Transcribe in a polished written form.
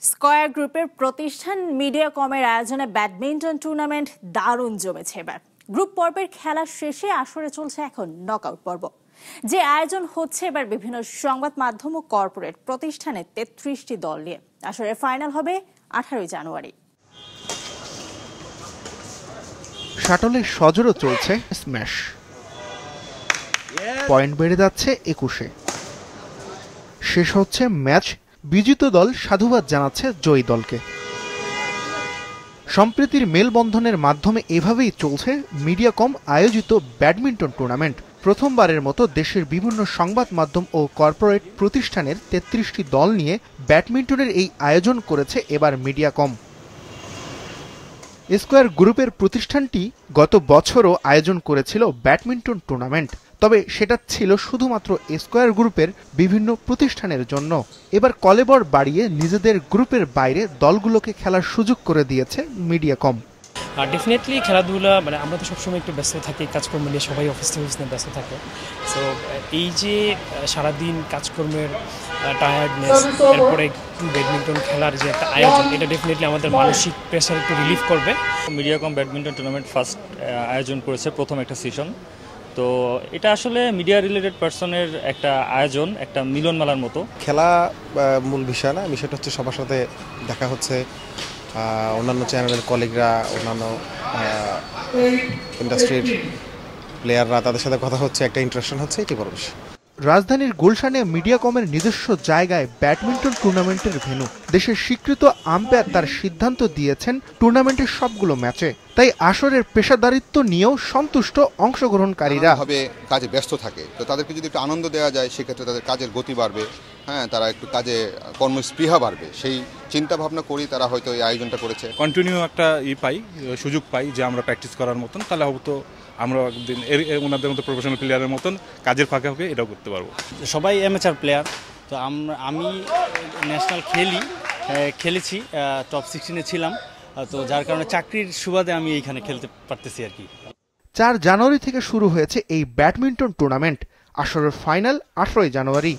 Square গ্রুপের প্রতিষ্ঠান মিডিয়াকমের আয়োজনে ব্যাডমিন্টন টুর্নামেন্ট দারুণ জমেছে এবার। গ্রুপ পর্বের খেলা শেষে আসরে চলছে এখন নকআউট পর্ব। যে আয়োজন হচ্ছে এবার বিভিন্ন সংবাদ মাধ্যম ও কর্পোরেট প্রতিষ্ঠানে ৩৩টি দল নিয়ে। আসরের ফাইনাল হবে ১৮ জানুয়ারি। শাটলের সজোরে চলছে স্ম্যাশ, পয়েন্ট বেড়ে যাচ্ছে ২১-এ। শেষ হচ্ছে ম্যাচ, বিজিত দল সাধুবাদ জানাচ্ছে জয়ী দলকে। সম্প্রীতির মেলবন্ধনের মাধ্যমে এভাবেই চলছে মিডিয়াকম আয়োজিত ব্যাডমিন্টন টুর্নামেন্ট। প্রথমবারের মতো দেশের বিভিন্ন সংবাদ মাধ্যম ও কর্পোরেট প্রতিষ্ঠানের ৩৩টি দল নিয়ে ব্যাডমিন্টনের এই আয়োজন করেছে এবার মিডিয়াকম। স্কয়ার গ্রুপের প্রতিষ্ঠানটি গত বছরও আয়োজন করেছিল ব্যাডমিন্টন টুর্নামেন্ট, তবে সেটা ছিল শুধুমাত্র স্কয়ার গ্রুপের বিভিন্ন প্রতিষ্ঠানের জন্য। এবার কলেবর বাড়িয়ে নিজেদের গ্রুপের বাইরে দলগুলোকে খেলার সুযোগ করে দিয়েছে মিডিয়াকম। ডেফিনেটলি খেলাধুলা আমরা তো সবসময় একটু ব্যস্ত থাকি, কাজকর্ম নিয়ে সবাই অফিস নিয়ে ব্যস্ত থাকে। সো এই যে সারাদিন কাজকর্মের টায়ার্ডনেস, এরপরে ব্যাডমিন্টন খেলার যে একটা আয়োজন, এটা ডেফিনেটলি আমাদের মানসিক প্রেশার একটু রিলিফ করবে। মিডিয়াকম ব্যাডমিন্টন টুর্নামেন্ট ফার্স্ট আয়োজন করেছে, প্রথম একটা সেশন। তো এটা আসলে মিডিয়া রিলেটেড পার্সনের একটা আয়োজন, একটা মিলনমেলার মতো। খেলা মূল বিষয় না, বিষয়টা হচ্ছে সবার সাথে দেখা হচ্ছে, অন্যান্য চ্যানেলের কলিগরা, অন্যান্য ইন্ডাস্ট্রির প্লেয়াররা, তাদের সাথে কথা হচ্ছে, একটা ইন্টারেকশন হচ্ছে, এটি বড় বিষয়। রাজধানীর গুলশানে মিডিয়াকমের নিজস্ব জায়গায় ব্যাডমিন্টন টুর্নামেন্টের ভেন্যু। দেশের স্বীকৃত আম্পায়ার তার সিদ্ধান্ত দিয়েছেন টুর্নামেন্টের সবগুলো ম্যাচে, তাই আসরের পেশাদারিত্ব নিয়েও সন্তুষ্ট অংশগ্রহণকারীরা। কাজে ব্যস্ত থাকে, তো তাদেরকে যদি একটু আনন্দ দেওয়া যায়, সেক্ষেত্রে তাদের কাজের গতি বাড়বে, তারা একটু কাজে কর্মস্পৃহা বাড়বে, সেই চিন্তা ভাবনা করি তারা হয়তো এই আয়োজনটা করেছে। কন্টিনিউ একটা সুযোগ পাই যে আমরা প্র্যাকটিস করার মতন, তাহলে হয়তো আমরা একদিন ওনাদের মতো প্রফেশনাল প্লেয়ারের মতন কাজের ফাঁকে ফাঁকে এটাও করতে পারবো। সবাই অ্যামেচার প্লেয়ার, তো আমি ন্যাশনাল খেলেছি, টপ 16-এ ছিলাম, তো যার কারণে চাকরির সুবাদে আমি এইখানে খেলতে পারতেছি আর কি। ৪ জানুয়ারি থেকে শুরু হয়েছে এই ব্যাডমিন্টন টুর্নামেন্ট। আসরের ফাইনাল ১৮ জানুয়ারি।